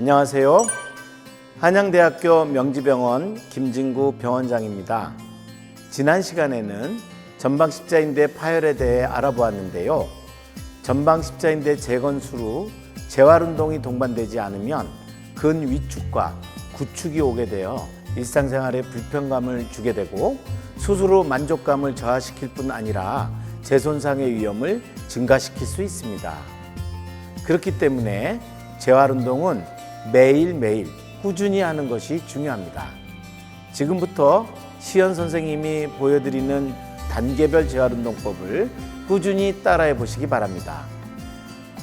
안녕하세요. 한양대학교 명지병원 김진구 병원장입니다. 지난 시간에는 전방십자인대 파열에 대해 알아보았는데요. 전방십자인대 재건술 후 재활운동이 동반되지 않으면 근위축과 구축이 오게 되어 일상생활에 불편감을 주게 되고 수술 후 만족감을 저하시킬 뿐 아니라 재손상의 위험을 증가시킬 수 있습니다. 그렇기 때문에 재활운동은 매일매일 꾸준히 하는 것이 중요합니다. 지금부터 시연 선생님이 보여드리는 단계별 재활운동법을 꾸준히 따라해 보시기 바랍니다.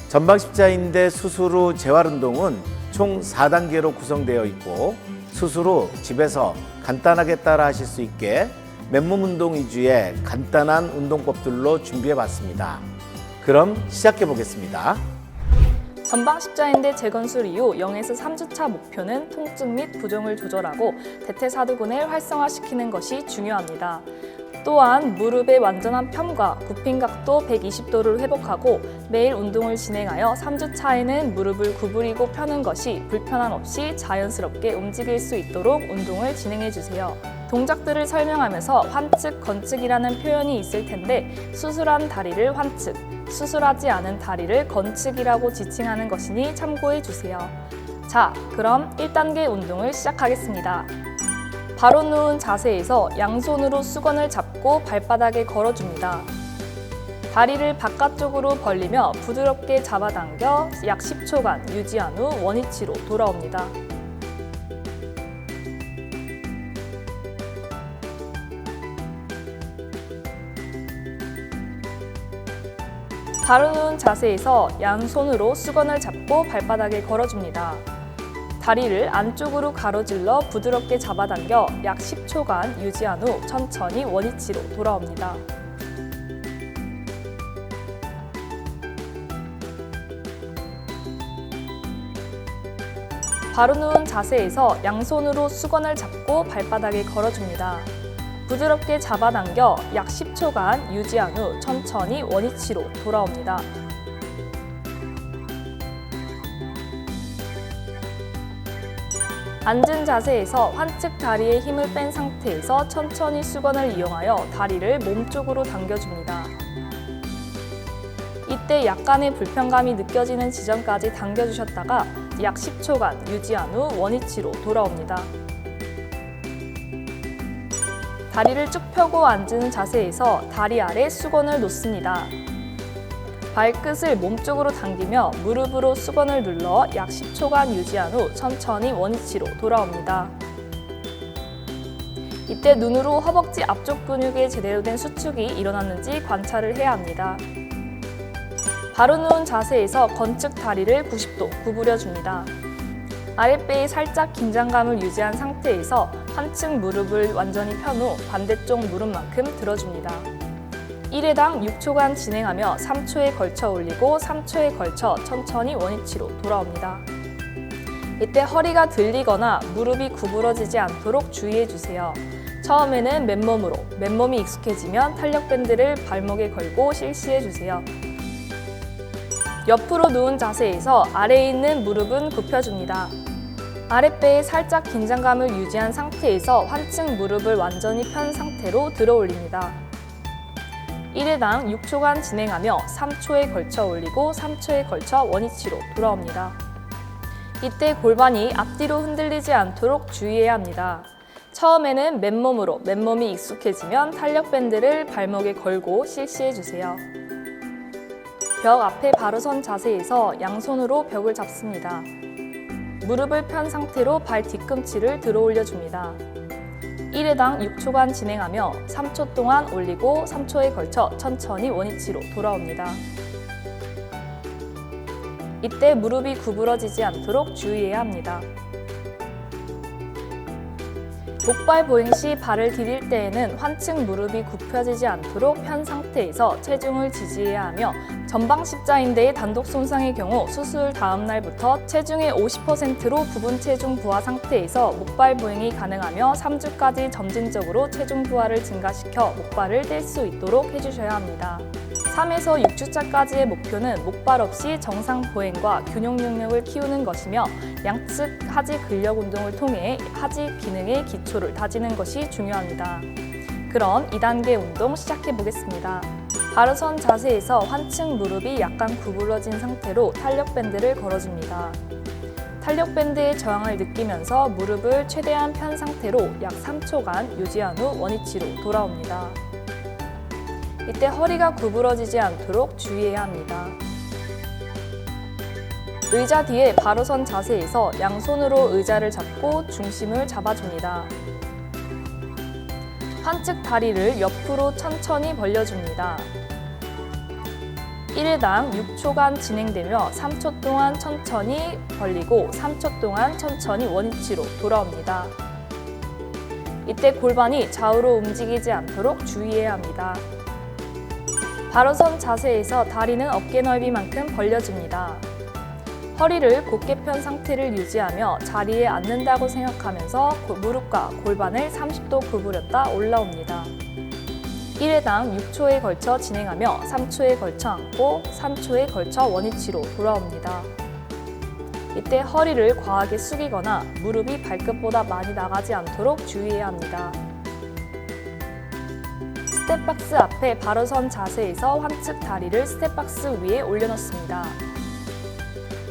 전방십자인대 수술 후 재활운동은 총 4단계로 구성되어 있고 수술 후 집에서 간단하게 따라 하실 수 있게 맨몸 운동 위주의 간단한 운동법들로 준비해 봤습니다. 그럼 시작해 보겠습니다. 전방십자인대 재건술 이후 0에서 3주차 목표는 통증 및 부종을 조절하고 대퇴사두근을 활성화시키는 것이 중요합니다. 또한 무릎의 완전한 펴과 굽힌 각도 120도를 회복하고 매일 운동을 진행하여 3주차에는 무릎을 구부리고 펴는 것이 불편함 없이 자연스럽게 움직일 수 있도록 운동을 진행해 주세요. 동작들을 설명하면서 환측, 건측이라는 표현이 있을 텐데 수술한 다리를 환측, 수술하지 않은 다리를 건측이라고 지칭하는 것이니 참고해 주세요. 자, 그럼 1단계 운동을 시작하겠습니다. 바로 누운 자세에서 양손으로 수건을 잡고 발바닥에 걸어줍니다. 다리를 바깥쪽으로 벌리며 부드럽게 잡아당겨 약 10초간 유지한 후 원위치로 돌아옵니다. 바로 누운 자세에서 양손으로 수건을 잡고 발바닥에 걸어줍니다. 다리를 안쪽으로 가로질러 부드럽게 잡아당겨 약 10초간 유지한 후 천천히 원위치로 돌아옵니다. 바로 누운 자세에서 양손으로 수건을 잡고 발바닥에 걸어줍니다. 부드럽게 잡아당겨 약 10초간 유지한 후 천천히 원위치로 돌아옵니다. 앉은 자세에서 환측 다리에 힘을 뺀 상태에서 천천히 수건을 이용하여 다리를 몸쪽으로 당겨줍니다. 이때 약간의 불편감이 느껴지는 지점까지 당겨주셨다가 약 10초간 유지한 후 원위치로 돌아옵니다. 다리를 쭉 펴고 앉은 자세에서 다리 아래 수건을 놓습니다. 발끝을 몸쪽으로 당기며 무릎으로 수건을 눌러 약 10초간 유지한 후 천천히 원위치로 돌아옵니다. 이때 눈으로 허벅지 앞쪽 근육에 제대로 된 수축이 일어났는지 관찰을 해야 합니다. 바로 누운 자세에서 건측 다리를 90도 구부려줍니다. 아랫배에 살짝 긴장감을 유지한 상태에서 한층 무릎을 완전히 편 후 반대쪽 무릎만큼 들어줍니다. 1회당 6초간 진행하며 3초에 걸쳐 올리고 3초에 걸쳐 천천히 원위치로 돌아옵니다. 이때 허리가 들리거나 무릎이 구부러지지 않도록 주의해주세요. 처음에는 맨몸으로, 맨몸이 익숙해지면 탄력밴드를 발목에 걸고 실시해주세요. 옆으로 누운 자세에서 아래에 있는 무릎은 굽혀줍니다. 아랫배에 살짝 긴장감을 유지한 상태에서 환측 무릎을 완전히 편 상태로 들어 올립니다. 1회당 6초간 진행하며 3초에 걸쳐 올리고 3초에 걸쳐 원위치로 돌아옵니다. 이때 골반이 앞뒤로 흔들리지 않도록 주의해야 합니다. 처음에는 맨몸으로, 맨몸이 익숙해지면 탄력밴드를 발목에 걸고 실시해주세요. 벽 앞에 바로 선 자세에서 양손으로 벽을 잡습니다. 무릎을 편 상태로 발 뒤꿈치를 들어 올려줍니다. 1회당 6초간 진행하며 3초 동안 올리고 3초에 걸쳐 천천히 원위치로 돌아옵니다. 이때 무릎이 구부러지지 않도록 주의해야 합니다. 복발 보행 시 발을 디딜 때에는 환측 무릎이 굽혀지지 않도록 편 상태에서 체중을 지지해야 하며 전방십자인대의 단독 손상의 경우 수술 다음 날부터 체중의 50%로 부분 체중 부하 상태에서 목발 보행이 가능하며 3주까지 점진적으로 체중 부하를 증가시켜 목발을 뗄 수 있도록 해주셔야 합니다. 3에서 6주차까지의 목표는 목발 없이 정상 보행과 균형 능력을 키우는 것이며 양측 하지 근력 운동을 통해 하지 기능의 기초를 다지는 것이 중요합니다. 그럼 2단계 운동 시작해 보겠습니다. 바로 선 자세에서 환측 무릎이 약간 구부러진 상태로 탄력 밴드를 걸어줍니다. 탄력 밴드의 저항을 느끼면서 무릎을 최대한 편 상태로 약 3초간 유지한 후 원위치로 돌아옵니다. 이때 허리가 구부러지지 않도록 주의해야 합니다. 의자 뒤에 바로 선 자세에서 양손으로 의자를 잡고 중심을 잡아줍니다. 환측 다리를 옆으로 천천히 벌려줍니다. 1회당 6초간 진행되며 3초 동안 천천히 벌리고 3초 동안 천천히 원위치로 돌아옵니다. 이때 골반이 좌우로 움직이지 않도록 주의해야 합니다. 바로 선 자세에서 다리는 어깨 넓이만큼 벌려줍니다. 허리를 곧게 편 상태를 유지하며 자리에 앉는다고 생각하면서 무릎과 골반을 30도 구부렸다 올라옵니다. 1회당 6초에 걸쳐 진행하며 3초에 걸쳐 앉고 3초에 걸쳐 원위치로 돌아옵니다. 이때 허리를 과하게 숙이거나 무릎이 발끝보다 많이 나가지 않도록 주의해야 합니다. 스텝박스 앞에 바로 선 자세에서 환측 다리를 스텝박스 위에 올려놓습니다.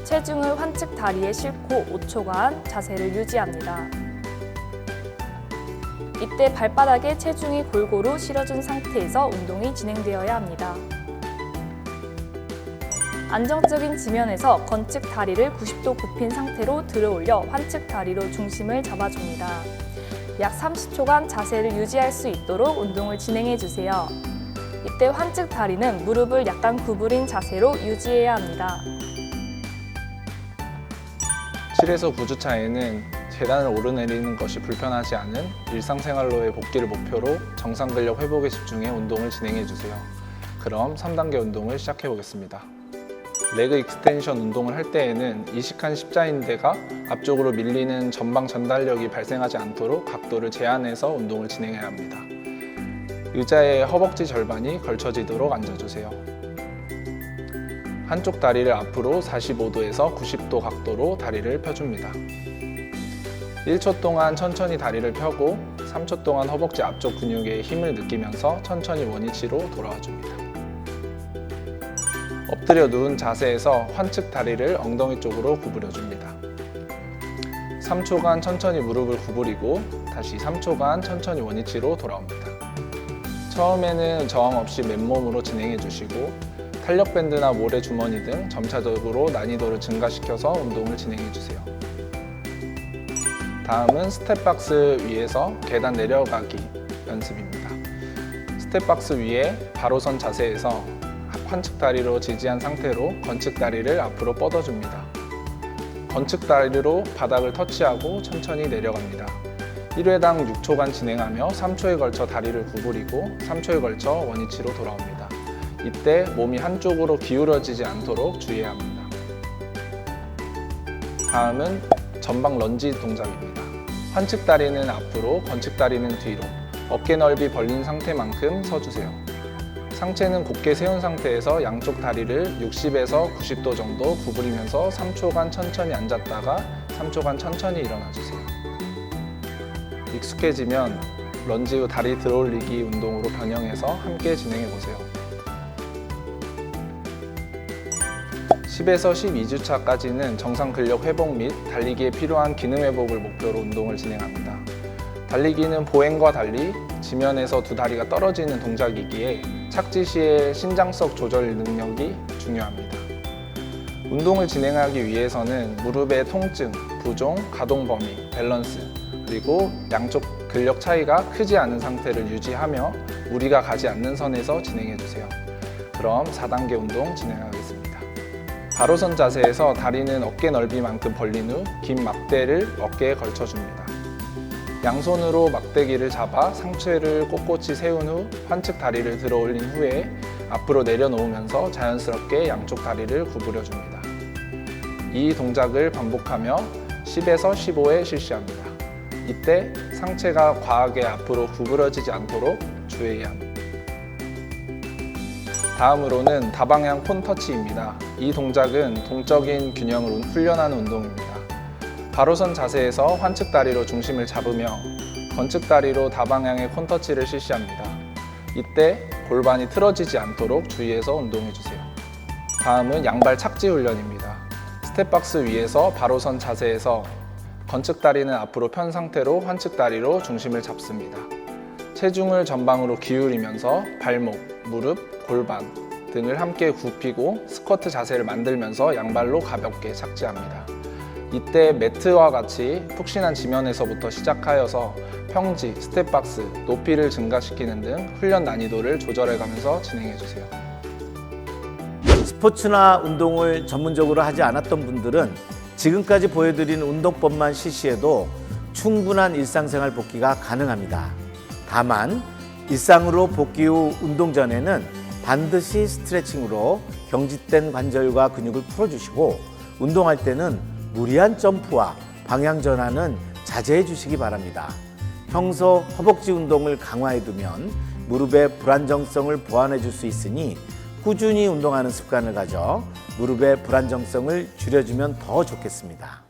체중을 환측 다리에 싣고 5초간 자세를 유지합니다. 이때 발바닥에 체중이 골고루 실어준 상태에서 운동이 진행되어야 합니다. 안정적인 지면에서 건측 다리를 90도 굽힌 상태로 들어올려 환측 다리로 중심을 잡아줍니다. 약 30초간 자세를 유지할 수 있도록 운동을 진행해 주세요. 이때 환측 다리는 무릎을 약간 구부린 자세로 유지해야 합니다. 7에서 9주차에는 계단을 오르내리는 것이 불편하지 않은 일상생활로의 복귀를 목표로 정상 근력 회복에 집중해 운동을 진행해 주세요. 그럼 3단계 운동을 시작해 보겠습니다. 레그 익스텐션 운동을 할 때에는 이식한 십자인대가 앞쪽으로 밀리는 전방 전달력이 발생하지 않도록 각도를 제한해서 운동을 진행해야 합니다. 의자의 허벅지 절반이 걸쳐지도록 앉아주세요. 한쪽 다리를 앞으로 45도에서 90도 각도로 다리를 펴줍니다. 1초 동안 천천히 다리를 펴고 3초 동안 허벅지 앞쪽 근육에 힘을 느끼면서 천천히 원위치로 돌아와 줍니다. 엎드려 누운 자세에서 환측 다리를 엉덩이 쪽으로 구부려 줍니다. 3초간 천천히 무릎을 구부리고 다시 3초간 천천히 원위치로 돌아옵니다. 처음에는 저항 없이 맨몸으로 진행해 주시고 탄력 밴드나 모래 주머니 등 점차적으로 난이도를 증가시켜서 운동을 진행해 주세요. 다음은 스텝박스 위에서 계단 내려가기 연습입니다. 스텝박스 위에 바로 선 자세에서 환측 다리로 지지한 상태로 건측 다리를 앞으로 뻗어줍니다. 건측 다리로 바닥을 터치하고 천천히 내려갑니다. 1회당 6초간 진행하며 3초에 걸쳐 다리를 구부리고 3초에 걸쳐 원위치로 돌아옵니다. 이때 몸이 한쪽으로 기울어지지 않도록 주의해야 합니다. 다음은 전방 런지 동작입니다. 환측 다리는 앞으로, 건측 다리는 뒤로 어깨 넓이 벌린 상태만큼 서주세요. 상체는 곧게 세운 상태에서 양쪽 다리를 60에서 90도 정도 구부리면서 3초간 천천히 앉았다가 3초간 천천히 일어나주세요. 익숙해지면 런지 후 다리 들어올리기 운동으로 변형해서 함께 진행해보세요. 10에서 12주차까지는 정상 근력 회복 및 달리기에 필요한 기능 회복을 목표로 운동을 진행합니다. 달리기는 보행과 달리 지면에서 두 다리가 떨어지는 동작이기에 착지 시의 신장석 조절 능력이 중요합니다. 운동을 진행하기 위해서는 무릎의 통증, 부종, 가동 범위, 밸런스, 그리고 양쪽 근력 차이가 크지 않은 상태를 유지하며 무리가 가지 않는 선에서 진행해주세요. 그럼 4단계 운동 진행하겠습니다. 바로선 자세에서 다리는 어깨 넓이만큼 벌린 후 긴 막대를 어깨에 걸쳐줍니다. 양손으로 막대기를 잡아 상체를 꼿꼿이 세운 후 환측 다리를 들어 올린 후에 앞으로 내려놓으면서 자연스럽게 양쪽 다리를 구부려 줍니다. 이 동작을 반복하며 10에서 15회 실시합니다. 이때 상체가 과하게 앞으로 구부러지지 않도록 주의해야 합니다. 다음으로는 다방향 폰터치입니다. 이 동작은 동적인 균형을 훈련하는 운동입니다. 바로선 자세에서 환측 다리로 중심을 잡으며 건측 다리로 다방향의 폰터치를 실시합니다. 이때 골반이 틀어지지 않도록 주의해서 운동해주세요. 다음은 양발 착지 훈련입니다. 스텝박스 위에서 바로선 자세에서 건측 다리는 앞으로 편 상태로 환측 다리로 중심을 잡습니다. 체중을 전방으로 기울이면서 발목, 무릎, 골반 등을 함께 굽히고 스쿼트 자세를 만들면서 양발로 가볍게 착지합니다. 이때 매트와 같이 푹신한 지면에서부터 시작하여서 평지, 스텝박스, 높이를 증가시키는 등 훈련 난이도를 조절해가면서 진행해주세요. 스포츠나 운동을 전문적으로 하지 않았던 분들은 지금까지 보여드린 운동법만 실시해도 충분한 일상생활 복귀가 가능합니다. 다만 일상으로 복귀 후 운동 전에는 반드시 스트레칭으로 경직된 관절과 근육을 풀어주시고 운동할 때는 무리한 점프와 방향 전환은 자제해 주시기 바랍니다. 평소 허벅지 운동을 강화해 두면 무릎의 불안정성을 보완해 줄 수 있으니 꾸준히 운동하는 습관을 가져 무릎의 불안정성을 줄여주면 더 좋겠습니다.